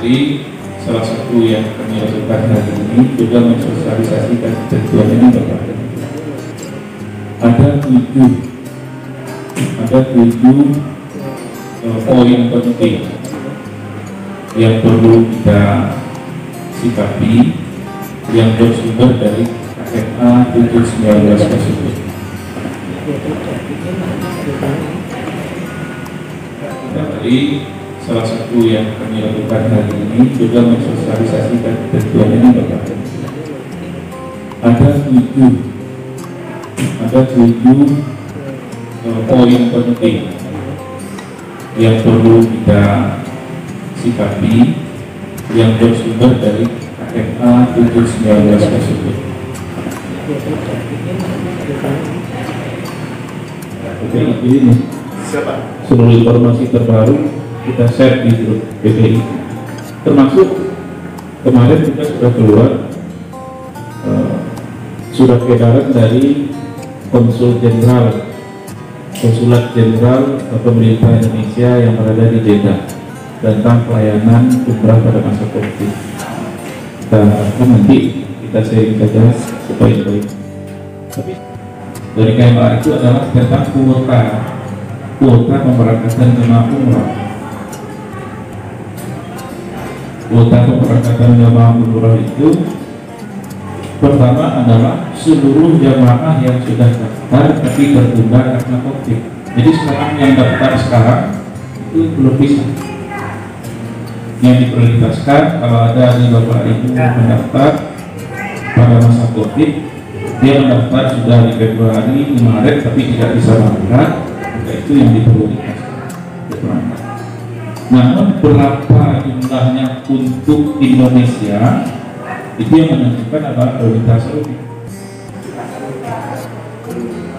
Jadi salah satu yang kami lakukan hari ini juga mensosialisasikan ketentuan ini kepada ada tujuh poin penting yang perlu kita sikapi yang bersumber dari KMA 719 tersebut. Jadi salah satu yang kami lakukan hari ini juga mensosialisasikan ketentuan ini kepada ada tujuh poin penting yang perlu kita sikapi yang bersumber dari KMA 719 tersebut. Oke, ini seluruh informasi terbaru kita share di grup PPI, termasuk kemarin kita sudah keluar surat edaran dari Konsulat Jenderal Pemerintah Indonesia yang berada di Jeddah tentang pelayanan umrah pada masa COVID. Dan nanti kita sharing saja supaya baik. Tapi dari KMA itu adalah tentang kuota pemberangkatan jemaah umrah. Kuota pemberangkatan jemaah umrah itu pertama adalah seluruh jamaah yang sudah daftar tapi tertunda karena COVID. Jadi sekarang yang daftar sekarang itu belum bisa. Yang diprioritaskan kalau ada 50.000 mendaftar pada masa COVID, dia mendaftar sudah di Februari, Maret tapi tidak bisa berangkat, maka itu yang diprioritaskan. Namun berapa jumlahnya untuk Indonesia itu yang menentukan adalah prioritas Saudi.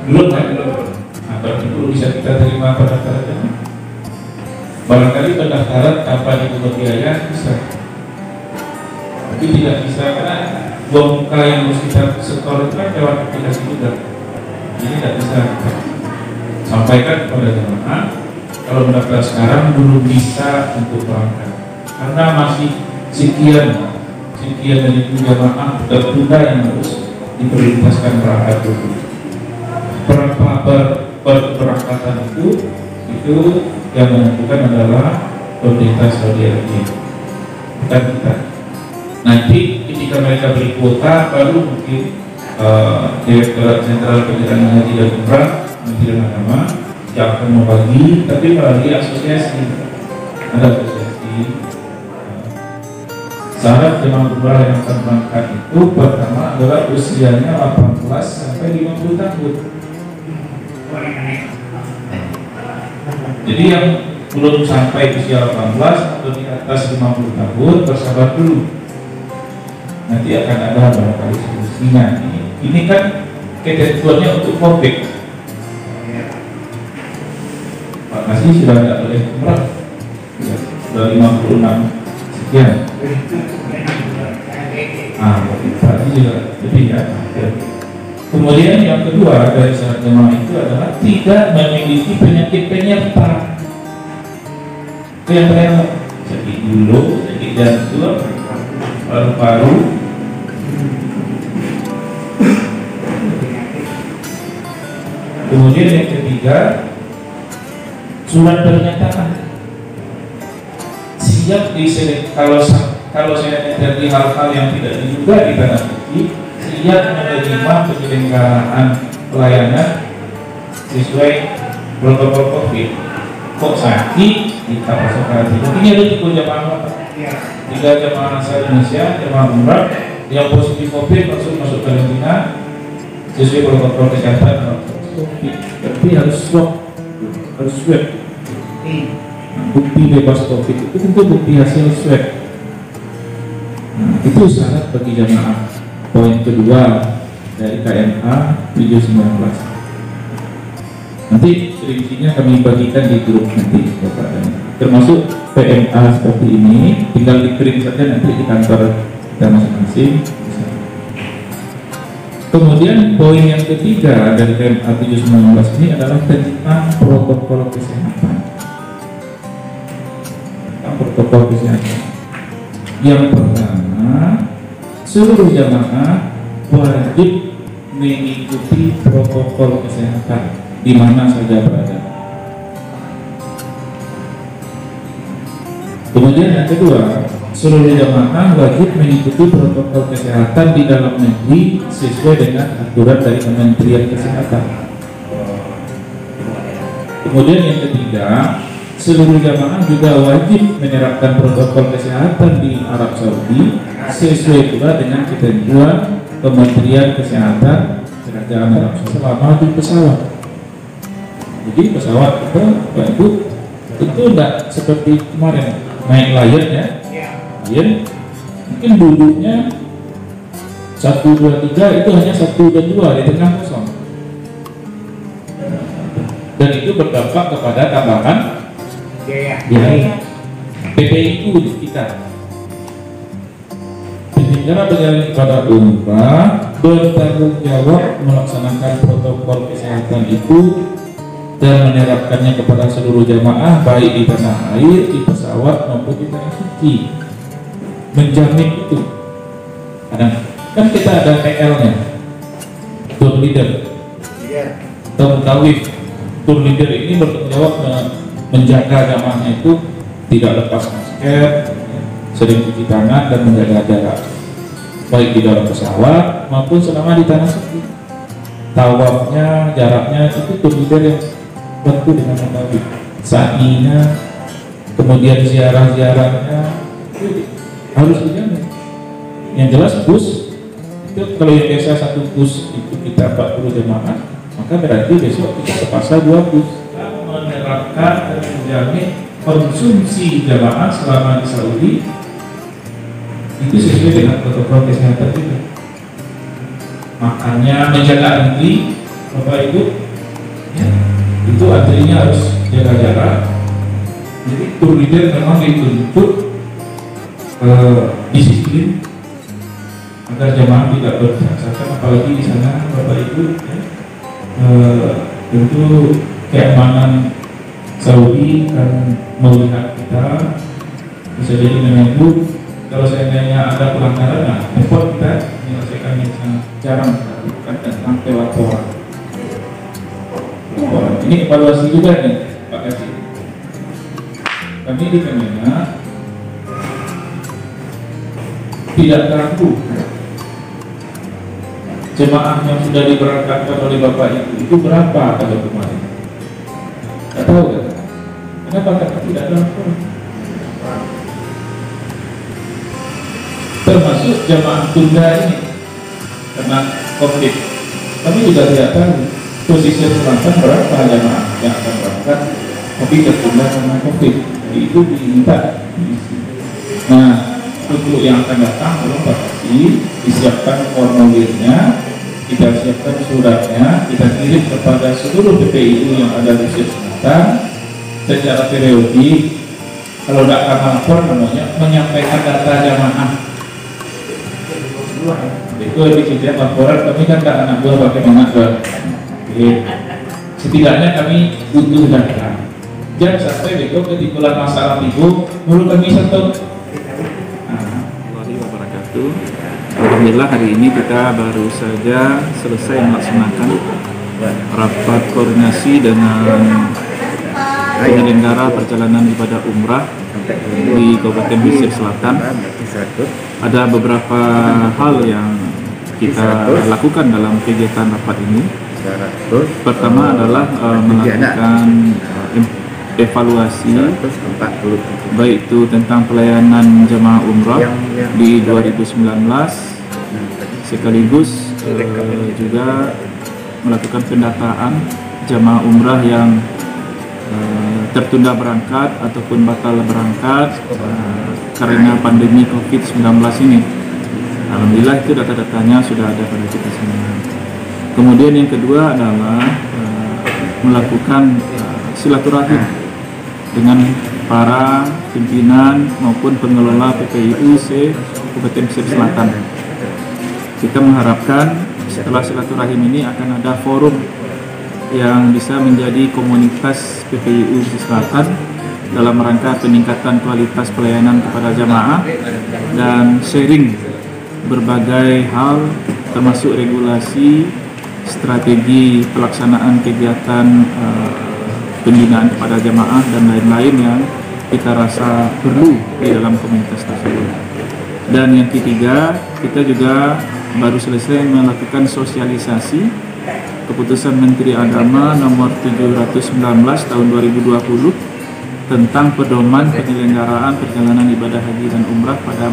Belum. Berarti perlu bisa kita terima pendaftaran. Barangkali pendaftaran tanpa dipungut biaya bisa, tapi tidak bisa karena dua muka yang harus kita setor itu kan lewat aplikasi juga. Jadi tidak bisa sampaikan kepada jemaah kalau mendaftar sekarang belum bisa untuk berangkat karena masih sekian dari jemaah tertunda yang harus diprioritaskan berangkat dulu. Berapa berberangkatan itu yang menentukan adalah pemerintah Saudi Arabia, bukan kita. Nanti ketika mereka beri kuota baru mungkin Direktorat Jenderal Penyelenggaraan Haji dan Umrah, Kementerian Agama yang akan membagi, tapi melalui asosiasi. Ada asosiasi. Syarat jemaah umrah yang akan berangkat itu pertama adalah usianya 18 sampai 50 tahun. Jadi yang belum sampai usia 18 atau di atas 50 tahun bersabar dulu. Nanti akan ada barangkali solusinya. Ini kan ketentuannya untuk COVID. Pak Kasih sudah tidak boleh umrah, sudah 56 sekian. Berarti juga lebih ya. Kemudian yang kedua dari syarat jemaah itu adalah tidak memiliki penyakit penyerta. Itu yang pertama, sakit dulu, sakit jantung, paru-paru. Kemudian yang ketiga, surat pernyataan siap diselesaikan kalau saya terjadi hal-hal yang tidak diduga di tanah suci, siap menerima penyelenggaraan pelayanan sesuai protokol COVID. Kok sakit kita masuk karantina. Ini ada 3 jemaah, 3 jemaah asal Indonesia, jemaah umrah yang positif COVID masuk karantina sesuai protokol kesehatan. Tapi harus swab, bukti bebas COVID itu tentu bukti hasil swab. Itu syarat bagi jemaah. Poin kedua dari KMA 719. Nanti rincinya kami bagikan di grup nanti Bapak, termasuk PMA seperti ini tinggal dikirim saja nanti di kantor kita masing-masing. Kemudian poin yang ketiga dari KMA 719 ini adalah tentang protokol kesehatan. Tentang protokol kesehatan. Yang pertama, seluruh jamaah wajib mengikuti protokol kesehatan di mana saja berada. Kemudian yang kedua, seluruh jamaah wajib mengikuti protokol kesehatan di dalam negeri sesuai dengan aturan dari Kementerian Kesehatan. Kemudian yang ketiga, seluruh jamaah juga wajib menerapkan protokol kesehatan di Arab Saudi sesuai pula dengan ketentuan Kementerian Kesehatan Kerajaan Arab Saudi selama di pesawat. Jadi pesawat itu tidak seperti kemarin naik Lion ya. Lion mungkin duduknya 1, 2, 3 itu hanya 1 dan 2 di tengah kosong, dan itu berdampak kepada tambahan biaya PPIU di kita. Penyelenggara berjalan ibadah umrah bertanggung jawab melaksanakan protokol kesehatan itu dan menerapkannya kepada seluruh jamaah baik di tanah air, di pesawat maupun di tanah suci. Menjamin itu. Kan kita ada TL-nya, tour leader, atau mutawif. Tour leader ini bertanggung jawab menjaga jamaahnya itu tidak lepas masker, sering cuci tangan dan menjaga jarak, baik di dalam pesawat maupun selama di tanah suci. Tawafnya, jaraknya itu tour leader yang bantu dengan mutawif. Sa'inya, kemudian ziarah-ziarahnya harus dijamin. Yang jelas bus itu kalau yang biasa 1 bus itu kita 40 jemaah, maka berarti besok kita terpaksa 2 bus. Kita menerapkan dan menjamin konsumsi jemaah selama di Saudi itu sesuai dengan protokol kesehatan juga. Makanya menjaga antri, Bapak Ibu, ya, itu antrinya harus jaga jarak. Jadi tour leader memang dituntut disiplin agar jemaah tidak berdesak-desakan, apalagi di sana Bapak Ibu ya, tentu keamanan Saudi kan melihat kita bisa jadi menunggu. Kalau seandainya ada pelanggaran, nah report kita menyelesaikan yang sangat jarang sekali, bukan sampai laporan. Ini evaluasi juga nih Pak Kasih. Kami di Kemenang tidak ragu jemaah yang sudah diberangkatkan oleh Bapak itu berapa pada kemarin? Tidak tahu kan? Kenapa kata tidak lapor? Termasuk jemaah tunda ini karena COVID. Kami juga tidak tahu posisi selatan berapa jemaah yang akan berangkat, tapi tertunda karena COVID. Jadi itu diminta. Nah, untuk yang akan datang belum pasti disiapkan formulirnya, kita siapkan suratnya, kita kirim kepada seluruh PPIU yang ada di Selatan secara periodik. Kalau tidak akan lapor namanya menyampaikan data jamaah. Itu dikira laporan, kami kan tak anak buah bagaimana setidaknya kami butuh data. Jangan sampai besok ketimpulan masalah itu menurut kami satu. Alhamdulillah hari ini kita baru saja selesai melaksanakan rapat koordinasi dengan penyelenggara perjalanan ibadah umrah di Kabupaten Mesir Selatan. Ada beberapa hal yang kita lakukan dalam kegiatan rapat ini. Pertama adalah melakukan evaluasi baik itu tentang pelayanan jemaah umrah di 2019, sekaligus juga melakukan pendataan jemaah umrah yang tertunda berangkat ataupun batal berangkat karena pandemi COVID-19 ini. Alhamdulillah itu data-datanya sudah ada pada kita semua. Kemudian yang kedua adalah melakukan silaturahim dengan para pimpinan maupun pengelola PPIU Kabupaten Pesisir Selatan. Kita mengharapkan setelah silaturahim ini akan ada forum yang bisa menjadi komunitas PPIU Pesisir Selatan dalam rangka peningkatan kualitas pelayanan kepada jamaah dan sharing berbagai hal termasuk regulasi, strategi pelaksanaan kegiatan pembinaan kepada jamaah dan lain-lain yang kita rasa perlu di dalam komunitas tersebut. Dan yang ketiga, kita juga baru selesai melakukan sosialisasi keputusan Menteri Agama nomor 719 tahun 2020 tentang pedoman penyelenggaraan perjalanan ibadah haji dan umrah pada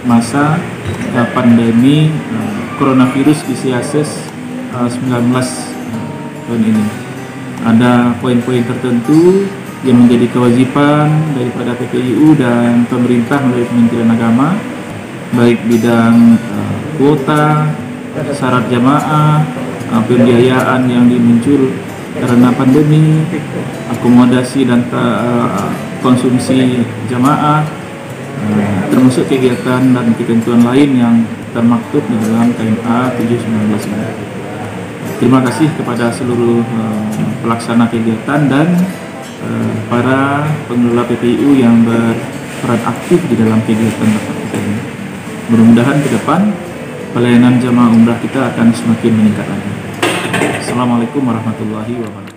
masa pandemi coronavirus disease 19 tahun ini. Ada poin-poin tertentu yang menjadi kewajiban daripada PPIU dan pemerintah melalui Kementerian Agama, baik bidang kuota, syarat jamaah, pembiayaan yang dimuncul karena pandemi, akomodasi dan konsumsi jamaah, termasuk kegiatan dan ketentuan lain yang termaktub di dalam KMA 719 ini. Terima kasih kepada seluruh pelaksana kegiatan dan para pengelola PPIU yang berperan aktif di dalam kegiatan kita ini. Mudah-mudahan ke depan pelayanan jamaah umrah kita akan semakin meningkat lagi. Assalamualaikum warahmatullahi wabarakatuh.